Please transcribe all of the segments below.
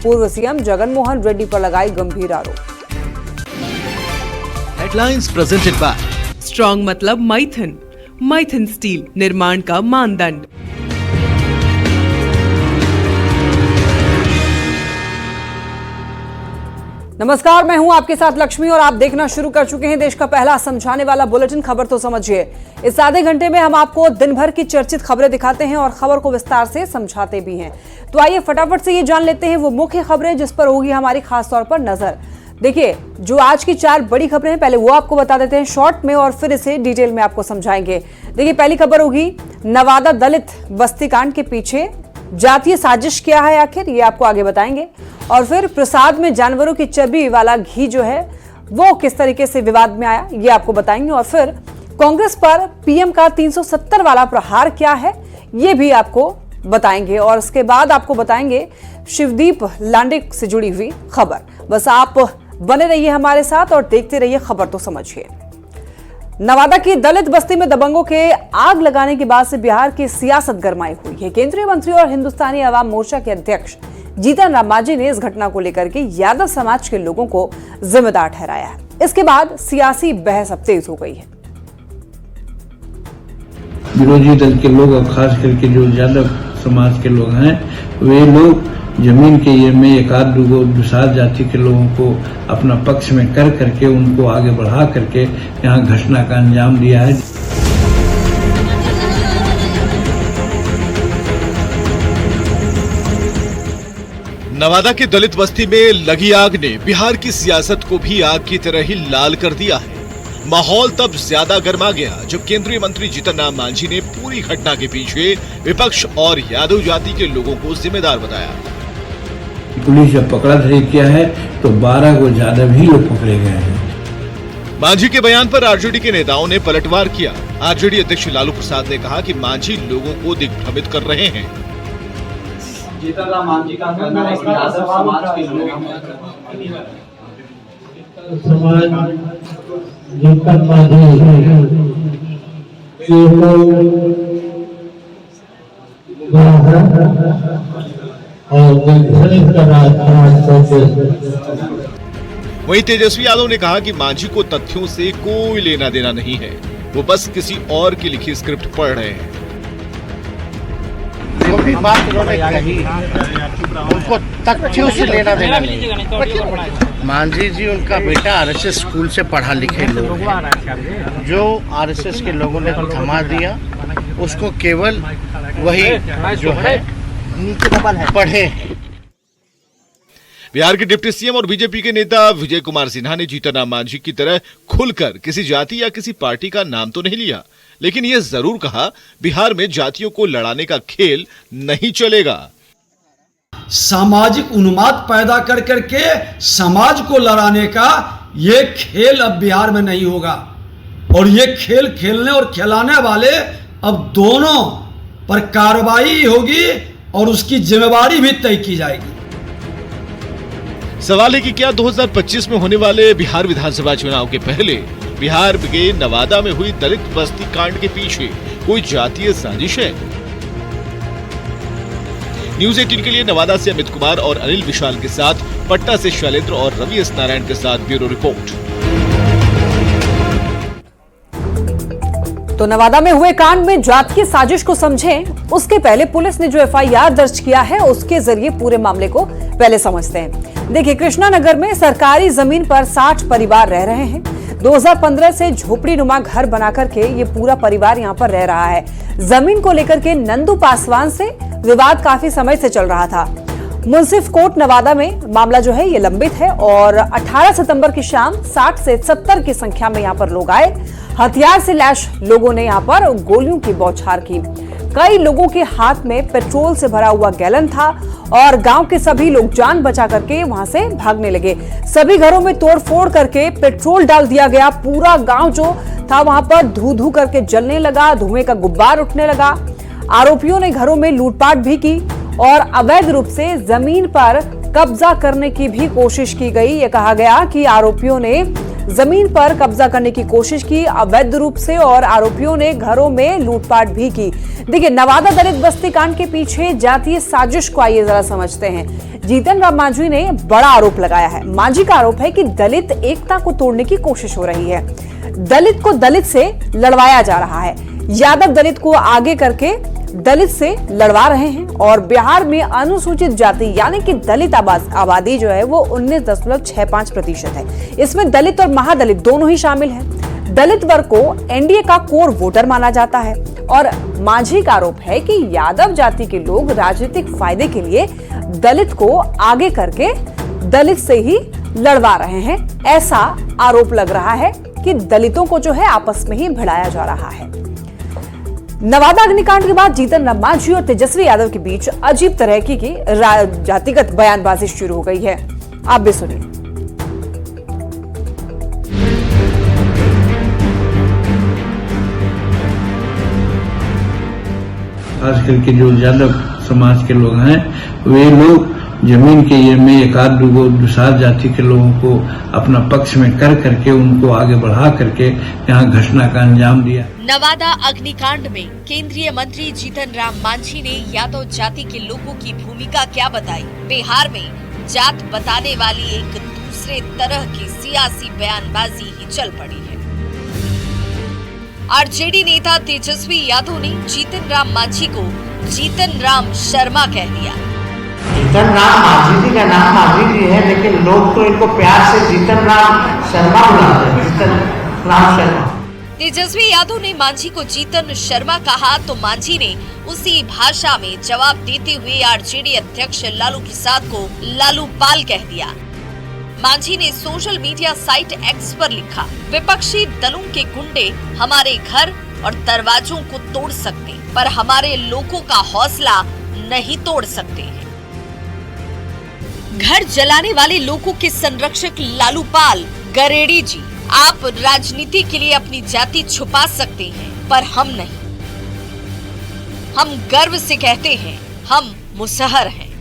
पूर्व सीएम जगनमोहन रेड्डी पर लगाए गंभीर आरोप। हेडलाइंस प्रेजेंटेड बाय स्ट्रॉन्ग मतलब माइथन, माइथन स्टील निर्माण का मानदंड। नमस्कार, मैं हूं आपके साथ लक्ष्मी और आप देखना शुरू कर चुके हैं देश का पहला समझाने वाला बुलेटिन खबर तो समझिए। इस आधे घंटे में हम आपको दिन भर की चर्चित खबरें दिखाते हैं और खबर को विस्तार से समझाते भी हैं। तो आइए फटाफट से ये जान लेते हैं वो मुख्य खबरें जिस पर होगी हमारी खास तौर पर नजर। देखिए, जो आज की 4 बड़ी खबरें हैं पहले वो आपको बता देते हैं शॉर्ट में और फिर इसे डिटेल में आपको समझाएंगे। देखिए, पहली खबर होगी नवादा दलित बस्ती कांड के पीछे जातीय साजिश क्या है आखिर, ये आपको आगे बताएंगे। और फिर प्रसाद में जानवरों की चर्बी वाला घी जो है वो किस तरीके से विवाद में आया, ये आपको बताएंगे। और फिर कांग्रेस पर पीएम का 370 वाला प्रहार क्या है, ये भी आपको बताएंगे। और उसके बाद आपको बताएंगे शिवदीप लांडे से जुड़ी हुई खबर। बस आप बने रहिए हमारे साथ और देखते रहिए खबर तो समझिए। नवादा की दलित बस्ती में दबंगों के आग लगाने के बाद से बिहार की सियासत गरमाई हुई है। केंद्रीय मंत्री और हिंदुस्तानी अवाम मोर्चा के अध्यक्ष जीतन राम मांझी ने इस घटना को लेकर के यादव समाज के लोगों को जिम्मेदार ठहराया है। इसके बाद सियासी बहस अब तेज हो गई है। विरोधी दल के लोग और खास करके जो यादव समाज के लोग हैं वे लोग जमीन के ये में एक आध दो दुसार जाति के लोगों को अपना पक्ष में कर करके उनको आगे बढ़ा करके यहाँ घटना का अंजाम दिया है। नवादा की दलित बस्ती में लगी आग ने बिहार की सियासत को भी आग की तरह ही लाल कर दिया है। माहौल तब ज्यादा गर्मा गया जब केंद्रीय मंत्री जीतन राम मांझी ने पूरी घटना के पीछे विपक्ष और यादव जाति के लोगों को जिम्मेदार बताया। पुलिस जब पकड़ा धरी किया है तो 12 को ज्यादा भी लोग पकड़े गए हैं। मांझी के बयान पर आरजेडी के नेताओं ने पलटवार किया। आरजेडी अध्यक्ष लालू प्रसाद ने कहा कि मांझी लोगों को दिग्भ्रमित कर रहे हैं। जीतन राम मांझी का कहना है कि यादव समाज के लोग वहीं तेजस्वी यादव ने कहा कि मांझी को तथ्यों से कोई लेना देना नहीं है, वो बस किसी और की लिखी स्क्रिप्ट पढ़ रहे हैं। भी बात उन्होंने कही, उनको तथ्यों से लेना देना नहीं। मांझी जी उनका बेटा आरएसएस स्कूल से पढ़ा लिखे लोग हैं। जो आरएसएस के लोगों ने थमा दिया उसको केवल वही जो है पढ़े। बिहार के डिप्टी सीएम और बीजेपी के नेता विजय कुमार सिन्हा ने जीतन राम मांझी की तरह खुलकर किसी जाति या किसी पार्टी का नाम तो नहीं लिया, लेकिन यह जरूर कहा बिहार में जातियों को लड़ाने का खेल नहीं चलेगा। सामाजिक उन्माद पैदा कर करके समाज को लड़ाने का ये खेल अब बिहार में नहीं होगा और ये खेल खेलने और खिलाने वाले अब दोनों पर कार्रवाई होगी और उसकी जिम्मेवारी भी तय की जाएगी। सवाल है कि क्या 2025 में होने वाले बिहार विधानसभा चुनाव के पहले बिहार के नवादा में हुई दलित बस्ती कांड के पीछे कोई जातीय साजिश है? न्यूज़ 18 के लिए नवादा से अमित कुमार और अनिल विशाल के साथ पटना से शैलेंद्र और रवि एस नारायण के साथ ब्यूरो रिपोर्ट। तो नवादा में हुए कांड में जातीय साजिश को समझें उसके पहले पुलिस ने जो एफआईआर दर्ज किया है उसके जरिए पूरे मामले को पहले समझते हैं। देखिए, कृष्णानगर में सरकारी जमीन पर 60 परिवार रह रहे हैं। 2015 से झोपड़ी नुमा घर बना करके ये पूरा परिवार यहाँ पर रह रहा है। जमीन को लेकर के नंदू पासवान से विवाद काफी समय से चल रहा था। मुंसिफ कोर्ट नवादा में मामला जो है ये लंबित है और 18 सितंबर की शाम 60 से 70 की संख्या में यहाँ पर लोग आए। हथियार से लैस लोगों ने यहाँ पर गोलियों की बौछार की। कई लोगों के हाथ में पेट्रोल से भरा हुआ गैलन था और गांव के सभी लोग जान बचा करके वहां से भागने लगे। सभी घरों में तोड़फोड़ करके पेट्रोल डाल दिया गया। पूरा गांव जो था वहां पर धू धू करके जलने लगा, धुएं का गुब्बार उठने लगा। आरोपियों ने घरों में लूटपाट भी की और अवैध रूप से जमीन पर कब्जा करने की भी कोशिश की गई। ये कहा गया कि आरोपियों ने जमीन पर कब्जा करने की कोशिश की अवैध रूप से और आरोपियों ने घरों में लूटपाट भी की। देखिए, नवादा दलित बस्ती कांड के पीछे जातीय साजिश को आइए जरा समझते हैं। जीतन राम मांझी ने बड़ा आरोप लगाया है। मांझी का आरोप है कि दलित एकता को तोड़ने की कोशिश हो रही है, दलित को दलित से लड़वाया जा रहा है, यादव दलित को आगे करके दलित से लड़वा रहे हैं और बिहार में अनुसूचित जाति यानी कि दलित आबादी जो है वो 19.65% है। इसमें दलित और महादलित दोनों ही शामिल हैं। दलित वर्ग को एनडीए का कोर वोटर माना जाता है और मांझी का आरोप है कि यादव जाति के लोग राजनीतिक फायदे के लिए दलित को आगे करके दलित से ही लड़वा रहे हैं। ऐसा आरोप लग रहा है कि दलितों को जो है आपस में ही भिड़ाया जा रहा है। नवादा अग्निकांड के बाद जीतन राम मांझी और तेजस्वी यादव के बीच अजीब तरह की जातिगत बयानबाजी शुरू हो गई है। आप भी सुनिए। खास करके जो यादव समाज के लोग हैं वे लोग जमीन के ये में एक आध दो दूसर जाति के लोगों को अपना पक्ष में कर करके उनको आगे बढ़ा करके यहाँ घटना का अंजाम दिया। नवादा अग्निकांड में केंद्रीय मंत्री जीतन राम मांझी ने यादव जाति के लोगों की भूमिका क्या बताई। बिहार में जात बताने वाली एक दूसरे तरह की सियासी बयानबाजी ही चल पड़ी है। आरजेडी नेता तेजस्वी यादव ने जीतन राम मांझी को जीतन राम शर्मा कह दिया। जीतन राम मांझी जी का नाम मांझी जी है, लेकिन लोग तो इनको प्यार से जीतन राम शर्मा बुलाते हैं। जीतन राम शर्मा। तेजस्वी यादव ने मांझी को जीतन शर्मा कहा तो मांझी ने उसी भाषा में जवाब देते हुए आरजेडी अध्यक्ष लालू प्रसाद को लालू पाल कह दिया। मांझी ने सोशल मीडिया साइट एक्स पर लिखा, विपक्षी दलों के गुंडे हमारे घर और दरवाजों को तोड़ सकते, पर हमारे लोगों का हौसला नहीं तोड़ सकते हैं। घर जलाने वाले लोगों के संरक्षक लालू पाल गरेड़ी जी, आप राजनीति के लिए अपनी जाति छुपा सकते हैं, पर हम नहीं। हम गर्व से कहते हैं हम मुसहर हैं।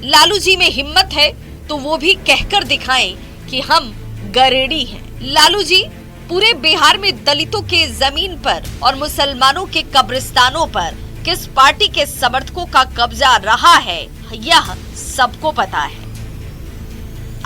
लालू जी में हिम्मत है तो वो भी कहकर दिखाएं कि हम गरेड़ी हैं। लालू जी पूरे बिहार में दलितों के जमीन पर और मुसलमानों के कब्रिस्तानों पर किस पार्टी के समर्थकों का कब्जा रहा है यह सबको पता है।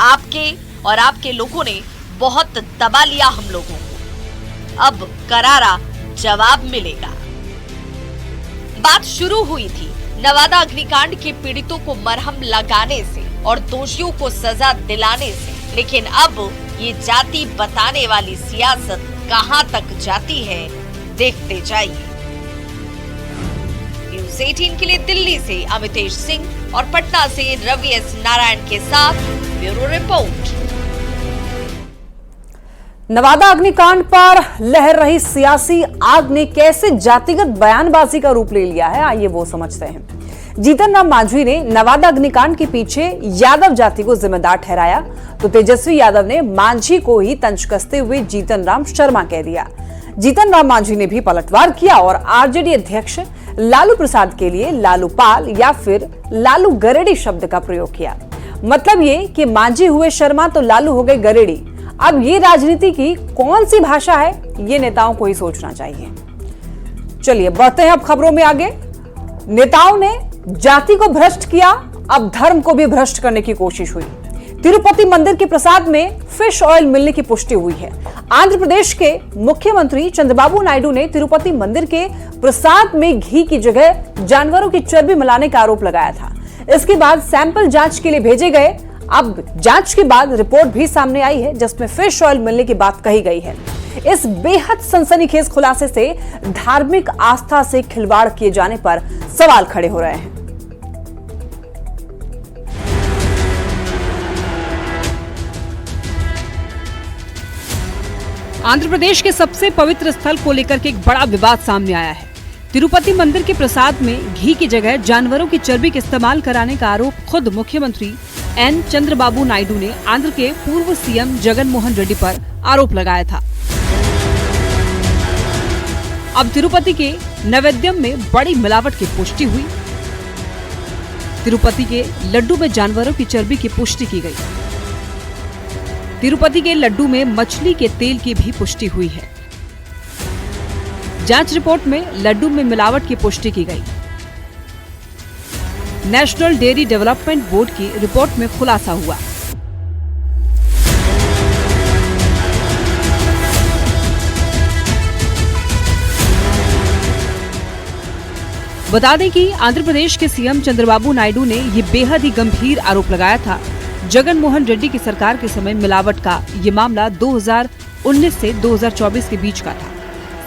आपके और आपके लोगों ने बहुत दबा लिया हम लोगों को, अब करारा जवाब मिलेगा। बात शुरू हुई थी नवादा अग्निकांड के पीड़ितों को मरहम लगाने से और दोषियों को सजा दिलाने से, लेकिन अब ये जाति बताने वाली सियासत कहां तक जाती है, देखते जाइए। न्यूज़ 18 के लिए दिल्ली से अमितेश सिंह और पटना से रवि एस नारायण के साथ ब्यूरो रिपोर्ट। नवादा अग्निकांड पर लहर रही सियासी आग ने कैसे जातिगत बयानबाजी का रूप ले लिया है, आइए वो समझते हैं। जीतन राम मांझी ने नवादा अग्निकांड के पीछे यादव जाति को जिम्मेदार ठहराया तो तेजस्वी यादव ने मांझी को ही तंज कसते हुए जीतन राम शर्मा कह दिया। जीतन राम मांझी ने भी पलटवार किया और आरजेडी अध्यक्ष लालू प्रसाद के लिए लालू पाल या फिर लालू गरेड़ी शब्द का प्रयोग किया। मतलब ये कि मांझी हुए शर्मा तो लालू हो गए गरेड़ी। अब ये राजनीति की कौन सी भाषा है, ये नेताओं को ही सोचना चाहिए। चलिए बढ़ते हैं अब खबरों में आगे। नेताओं ने जाति को भ्रष्ट किया, अब धर्म को भी भ्रष्ट करने की कोशिश हुई। तिरुपति मंदिर के प्रसाद में फिश ऑयल मिलने की पुष्टि हुई है। आंध्र प्रदेश के मुख्यमंत्री चंद्रबाबू नायडू ने तिरुपति मंदिर के प्रसाद में घी की जगह जानवरों की चर्बी मिलाने का आरोप लगाया था। इसके बाद सैंपल जांच के लिए भेजे गए। अब जांच के बाद रिपोर्ट भी सामने आई है जिसमें फिश ऑयल मिलने की बात कही गई है। इस बेहद सनसनीखेज खुलासे से धार्मिक आस्था से खिलवाड़ किए जाने पर सवाल खड़े हो रहे हैं। आंध्र प्रदेश के सबसे पवित्र स्थल को लेकर के एक बड़ा विवाद सामने आया है। तिरुपति मंदिर के प्रसाद में घी की जगह जानवरों की चर्बी का इस्तेमाल कराने का आरोप खुद मुख्यमंत्री एन चंद्रबाबू नायडू ने आंध्र के पूर्व सीएम जगन मोहन रेड्डी पर आरोप लगाया था। अब तिरुपति के नैवेद्यम में बड़ी मिलावट की पुष्टि हुई। तिरुपति के लड्डू में जानवरों की चर्बी की पुष्टि की गई। तिरुपति के लड्डू में मछली के तेल की भी पुष्टि हुई है। जांच रिपोर्ट में लड्डू में मिलावट की पुष्टि की गई। नेशनल डेयरी डेवलपमेंट बोर्ड की रिपोर्ट में खुलासा हुआ। बता दें कि आंध्र प्रदेश के सीएम चंद्रबाबू नायडू ने ये बेहद ही गंभीर आरोप लगाया था। जगन मोहन रेड्डी की सरकार के समय मिलावट का ये मामला 2019 से 2024 के बीच का था।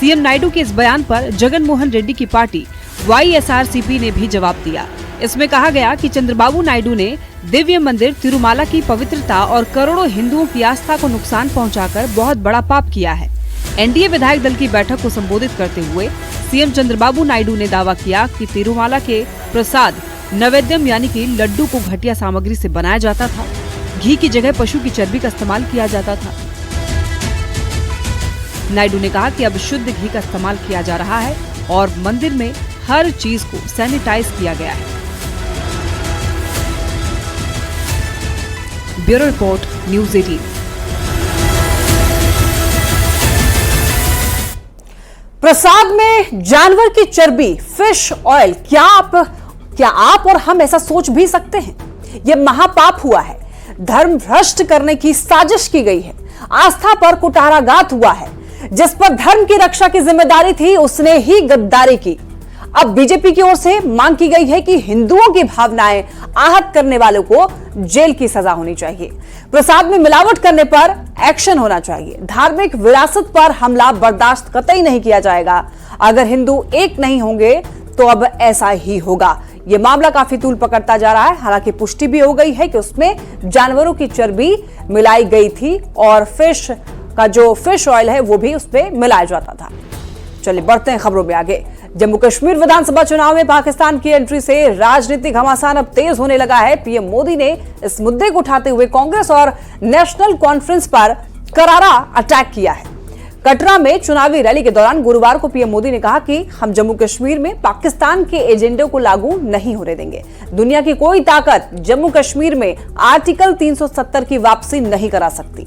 सीएम नायडू के इस बयान पर जगन मोहन रेड्डी की पार्टी YSRCP ने भी जवाब दिया। इसमें कहा गया कि चंद्रबाबू नायडू ने दिव्य मंदिर तिरुमाला की पवित्रता और करोड़ों हिंदुओं की आस्था को नुकसान पहुंचाकर बहुत बड़ा पाप किया है। एनडीए विधायक दल की बैठक को संबोधित करते हुए सीएम चंद्रबाबू नायडू ने दावा किया कि तिरुमाला के प्रसाद नैवेद्यम यानी कि लड्डू को घटिया सामग्री से बनाया जाता था। घी की जगह पशु की चर्बी का इस्तेमाल किया जाता था। नायडू ने कहा कि अब शुद्ध घी का इस्तेमाल किया जा रहा है और मंदिर में हर चीज को सैनिटाइज किया गया है। Bureau report, news 18। प्रसाद में जानवर की चर्बी, फिश ऑयल, क्या आप और हम ऐसा सोच भी सकते हैं? यह महापाप हुआ है। धर्म भ्रष्ट करने की साजिश की गई है। आस्था पर कुठाराघात हुआ है। जिस पर धर्म की रक्षा की जिम्मेदारी थी उसने ही गद्दारी की। अब बीजेपी की ओर से मांग की गई है कि हिंदुओं की भावनाएं आहत करने वालों को जेल की सजा होनी चाहिए। प्रसाद में मिलावट करने पर एक्शन होना चाहिए। धार्मिक विरासत पर हमला बर्दाश्त कतई नहीं किया जाएगा। अगर हिंदू एक नहीं होंगे तो अब ऐसा ही होगा। यह मामला काफी तूल पकड़ता जा रहा है। हालांकि पुष्टि भी हो गई है कि उसमें जानवरों की चर्बी मिलाई गई थी और फिश का जो फिश ऑयल है वो भी उसमें मिलाया जाता था। चलिए बढ़ते हैं खबरों में आगे। जम्मू कश्मीर विधानसभा चुनाव में पाकिस्तान की एंट्री से राजनीतिक घमासान अब तेज होने लगा है। पीएम मोदी ने इस मुद्दे को उठाते हुए कांग्रेस और नेशनल कॉन्फ्रेंस पर करारा अटैक किया है। कटरा में चुनावी रैली के दौरान गुरुवार को पीएम मोदी ने कहा कि हम जम्मू कश्मीर में पाकिस्तान के एजेंडे को लागू नहीं होने देंगे। दुनिया की कोई ताकत जम्मू कश्मीर में आर्टिकल 370 की वापसी नहीं करा सकती।